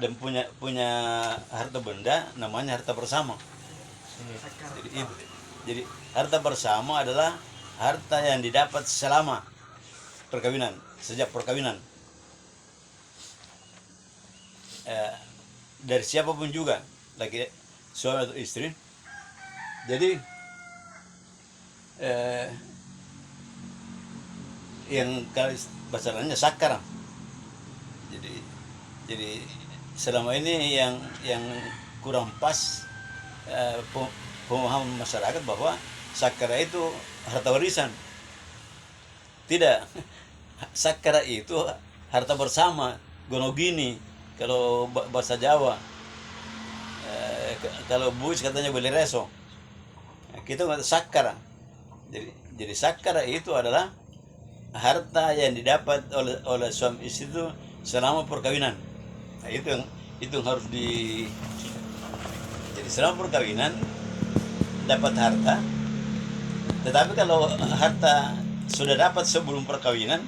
dan punya harta benda namanya harta bersama. Jadi harta bersama adalah harta yang didapat selama perkawinan, sejak perkawinan, dari siapapun juga, laki suami atau istri. Jadi yang bahasanya sakar. Jadi selama ini yang kurang pas pemahaman masyarakat bahwa sakara itu harta warisan. Tidak, sakara itu harta bersama, gonogini kalau bahasa Jawa. Kalau Buis katanya beli reso. Kita nggak sakara. Jadi sakara itu adalah harta yang didapat oleh suami istri itu selama perkawinan. Nah, itu yang harus jadi selama perkawinan dapat harta. Tetapi kalau harta sudah dapat sebelum perkawinan,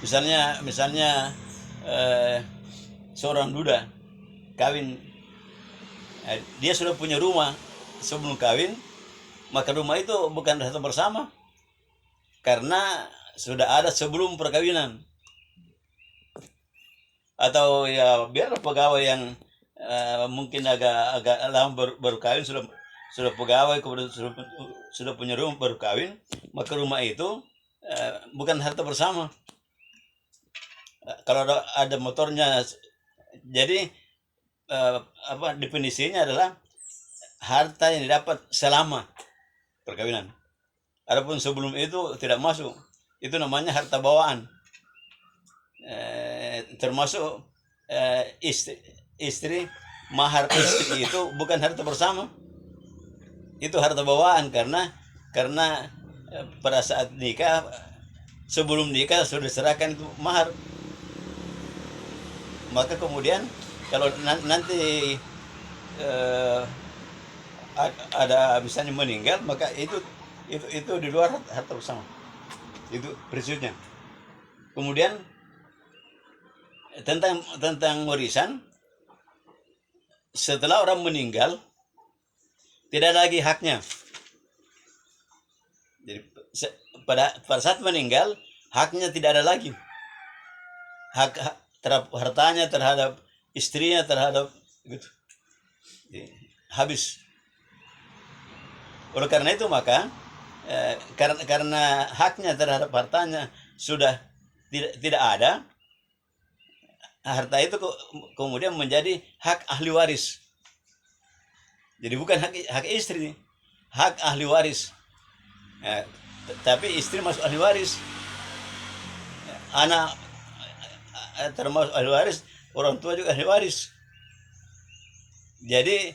misalnya seorang duda kawin, dia sudah punya rumah sebelum kawin, maka rumah itu bukan harta bersama karena sudah ada sebelum perkawinan. Atau ya biarlah pegawai yang mungkin agak lama baru kawin, sudah pegawai, kemudian sudah punya rumah baru kawin, maka rumah itu bukan harta bersama. Kalau ada motornya, jadi definisinya adalah harta yang didapat selama perkawinan. Adapun sebelum itu tidak masuk, itu namanya harta bawaan. Termasuk istri, mahar istri itu bukan harta bersama, itu harta bawaan karena pada saat nikah, sebelum nikah sudah diserahkan itu mahar. Maka kemudian kalau nanti ada misalnya meninggal, maka itu di luar harta bersama. Itu prinsipnya. Kemudian tentang warisan, setelah orang meninggal tidak ada lagi haknya. Jadi pada saat meninggal haknya tidak ada lagi. Hak terhadap hartanya, terhadap istrinya, terhadap gitu. Habis. Oleh karena itu maka karena haknya terhadap hartanya sudah tidak ada, harta itu kemudian menjadi hak ahli waris. Jadi bukan hak istri, hak ahli waris. Tapi istri masuk ahli waris, anak termasuk ahli waris, orang tua juga ahli waris. Jadi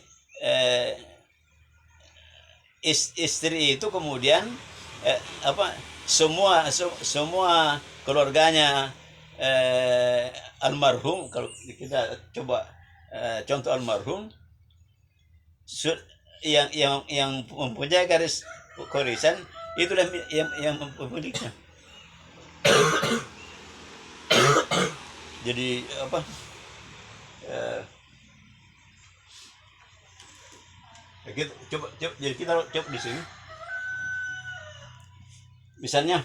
istri itu kemudian semua keluarganya almarhum, kalau kita coba contoh almarhum, yang mempunyai garis warisan itulah yang mempunyainya. Jadi jadi kita coba di sini, misalnya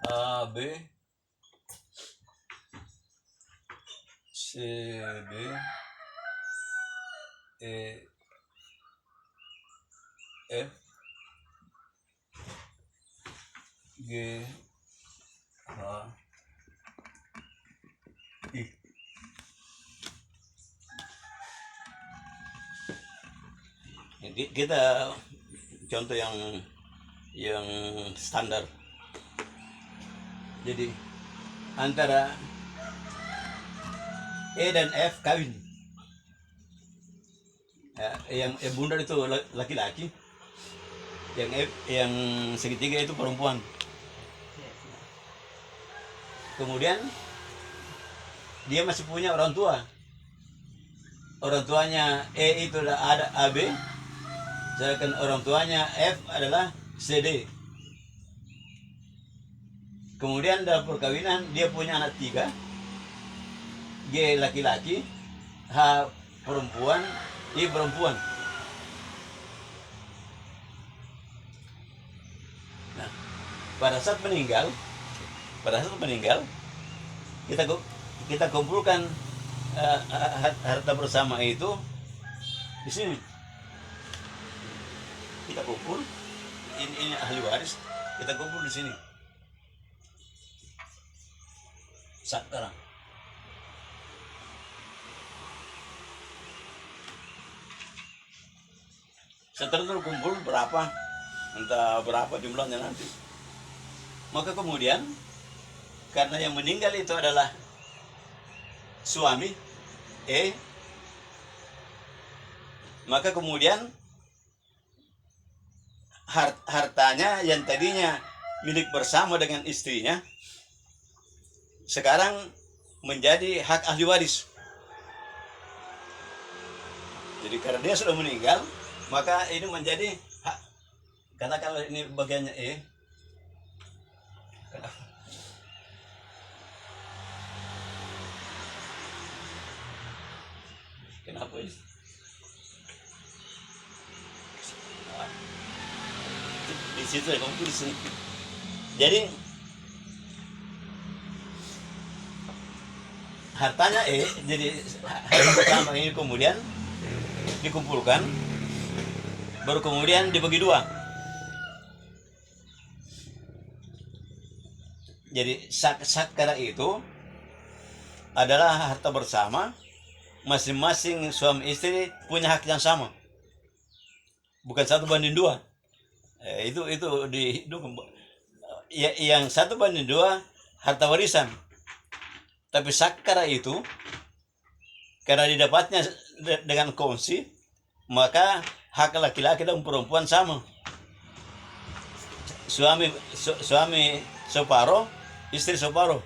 A, B, C, D, E, F, G, H, I. Jadi kita contoh yang standar. Jadi antara E dan F kawin, yang bundar itu laki-laki, yang segitiga itu perempuan. Kemudian dia masih punya orang tua. Orang tuanya E itu ada AB, sedangkan orang tuanya F adalah CD. Kemudian dalam perkawinan dia punya anak 3, G laki-laki, H perempuan, I perempuan. Nah, pada saat meninggal, kita kumpulkan harta bersama itu di sini. Kita kumpul, ini ahli waris, kita kumpul di sini. Sekarang setelah terkumpul berapa, entah berapa jumlahnya nanti, maka kemudian karena yang meninggal itu adalah suami maka kemudian hartanya yang tadinya milik bersama dengan istrinya sekarang menjadi hak ahli waris. Jadi karena dia sudah meninggal, maka ini menjadi hak. Katakanlah ini bagiannya Kenapa ini? Di situ ya, kamu tulis. Jadi hartanya jadi harta pertama ini kemudian dikumpulkan, baru kemudian dibagi 2. Jadi sakara itu adalah harta bersama, masing-masing suami istri punya hak yang sama, bukan 1:2. Itu yang 1:2 harta warisan. Tapi sakara itu karena didapatnya dengan kongsi, maka hak laki-laki dan perempuan sama. Suami separuh, istri separuh.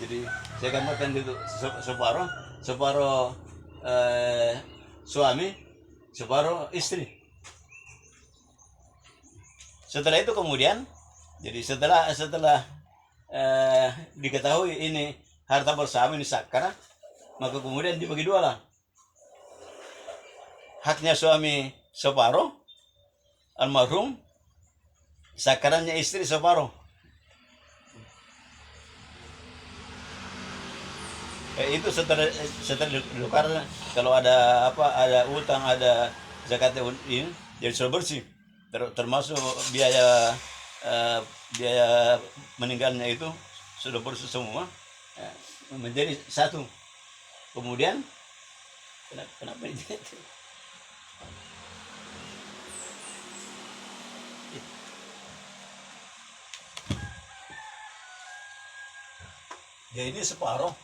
Jadi saya gambarkan gitu, separuh suami, separuh istri. Setelah itu kemudian, jadi setelah diketahui ini harta bersama ini sakara, maka kemudian dibagi 2 lah. Haknya suami separuh, almarhum, sakarannya istri separuh. Itu setelah dukar, kalau ada utang, ada zakat ini, jadi sudah bersih, termasuk biaya meninggalnya itu sudah bersih semua, menjadi satu. Kemudian kenapa ini? Ya ini separuh.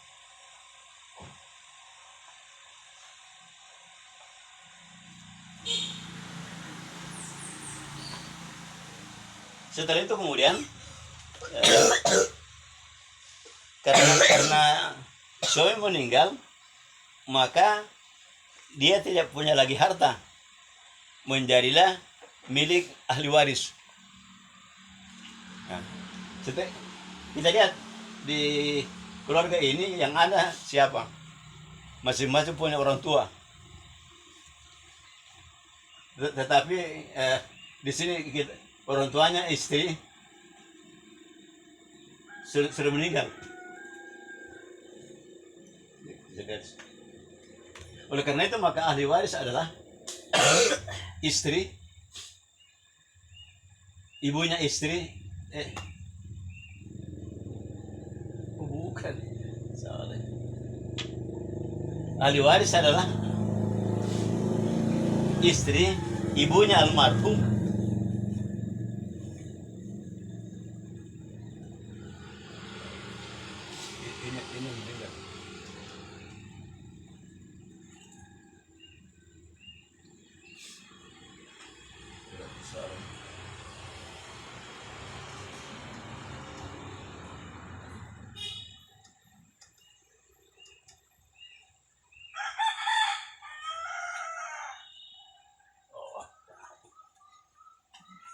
Setelah itu kemudian karena suami meninggal, maka dia tidak punya lagi harta, menjadilah milik ahli waris. Nah, kita lihat di keluarga ini yang ada siapa, masing-masing punya orang tua, tetapi di sini orang tuanya istri sudah meninggal. Oleh karena itu maka ahli waris adalah istri, ibunya istri, bukan, salah. Ahli waris adalah istri, ibunya almarhum, ini meninggal.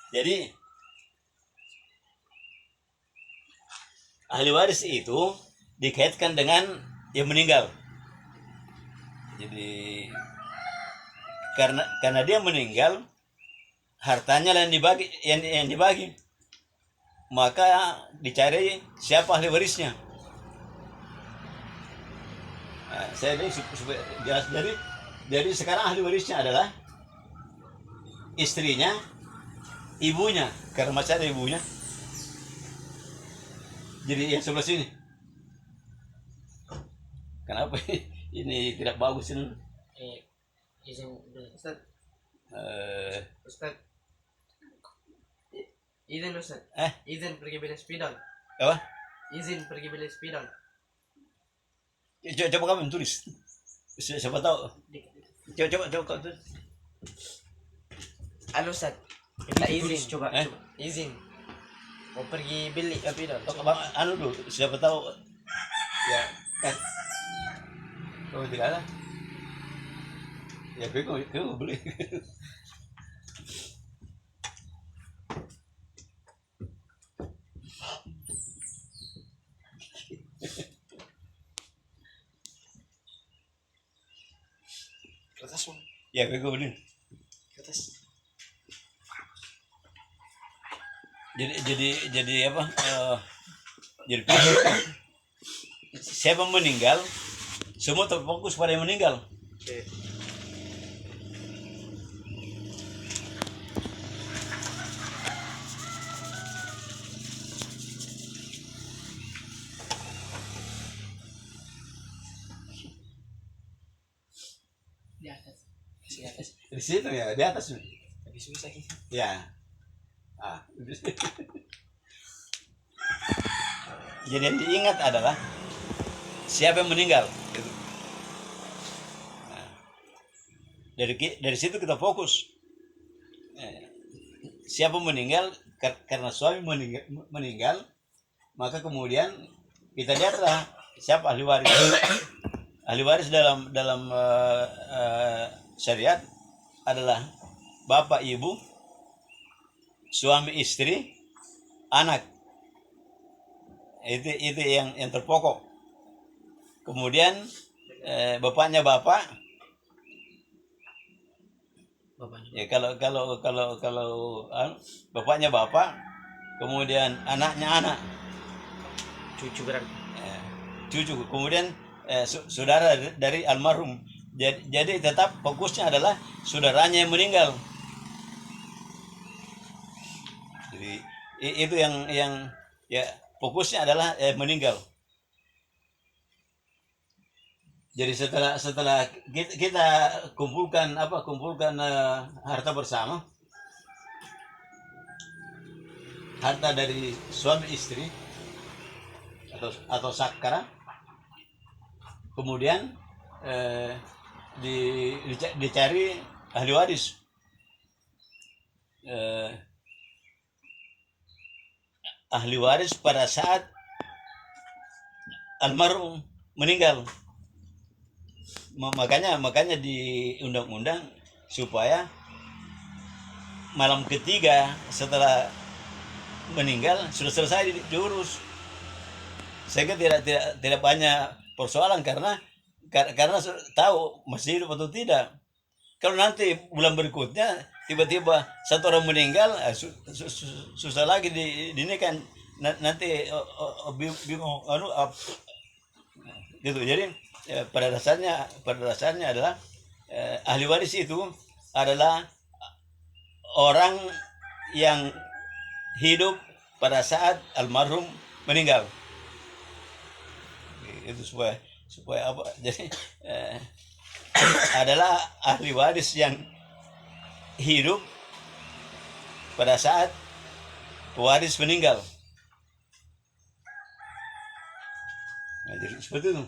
Jadi ahli waris itu dikaitkan dengan yang meninggal. Jadi karena dia meninggal, hartanya yang dibagi, yang dibagi, maka dicari siapa ahli warisnya. Nah, saya ini supaya jelas, jadi sekarang ahli warisnya adalah istrinya, ibunya, karena masih ada ibunya. Jadi yang sebelah sini. Kenapa ini tidak bagus ini? Izin Ustaz. Ustaz. Izin Ustaz. Izin pergi beli spidol. Apa? Izin pergi beli spidol. Coba kamu tulis. Siapa tahu. Coba kau tulis. Halo Ustaz. Minta izin. Coba. Izin. Mau pergi beli spidol. Anu dulu, siapa tahu. Ya kan. Kau tidak ada. Ya kau beli. Kertas mau. Ya kau beli. Kertas. Jadi apa? Jadi siapa meninggal, semua terfokus pada yang meninggal. Oke. Di atas. Di atas. Di situ ya, di atas. Tapi susah ini. Ya. Jadi yang diingat adalah siapa yang meninggal. Gitu. Nah, dari situ kita fokus. Siapa meninggal karena suami meninggal, maka kemudian kita lihatlah siapa ahli waris. Ahli waris dalam syariat adalah bapak, ibu, suami, istri, anak. Itu yang terpokok. Kemudian bapaknya bapak. Ya kalau bapaknya bapak, kemudian anaknya anak. Cucu berarti. Cucu, kemudian saudara dari almarhum. Jadi tetap fokusnya adalah saudaranya yang meninggal. Jadi itu yang ya fokusnya adalah meninggal. Jadi setelah kita kumpulkan harta bersama, harta dari suami istri atau sakara, kemudian dicari ahli waris. Ahli waris pada saat almarhum meninggal. Makanya di undang-undang supaya malam ketiga setelah meninggal sudah selesai diurus, sehingga tidak banyak persoalan karena tahu masih hidup atau tidak. Kalau nanti bulan berikutnya tiba-tiba satu orang meninggal, susah lagi ini kan nanti bingung gitu. Jadi pada dasarnya adalah ahli waris itu adalah orang yang hidup pada saat almarhum meninggal. Itu supaya apa? Jadi adalah ahli waris yang hidup pada saat pewaris meninggal. Nah, jadi seperti itu.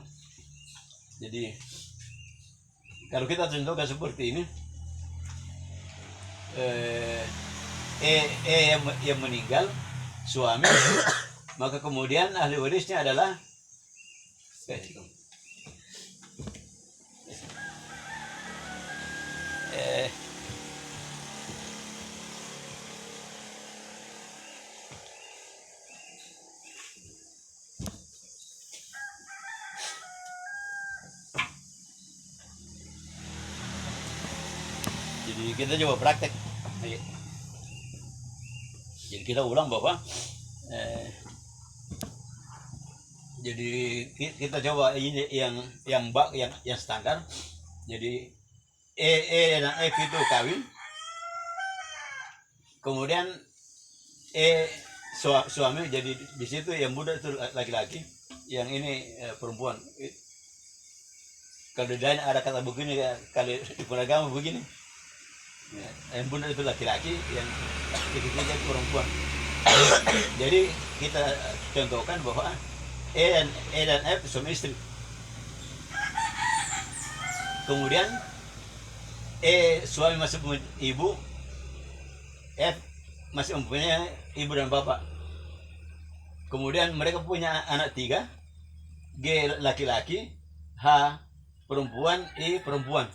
Jadi kalau kita contohkan seperti ini, yang meninggal suami, maka kemudian ahli warisnya adalah Jadi kita coba praktek. Jadi kita ulang bahwa jadi kita coba ini yang standar. Jadi E dan F itu kawin. Kemudian suami, jadi di situ yang muda itu laki-laki, yang ini perempuan. Kalau di lain ada kata begini, kalau di agama begini, yang muda itu laki-laki, yang ketiga itu perempuan. Jadi kita contohkan bahwa E dan F suami istri. Kemudian suami masih punya ibu, F masih mempunyai ibu dan bapak. Kemudian mereka punya anak 3, G laki-laki, H perempuan, I perempuan.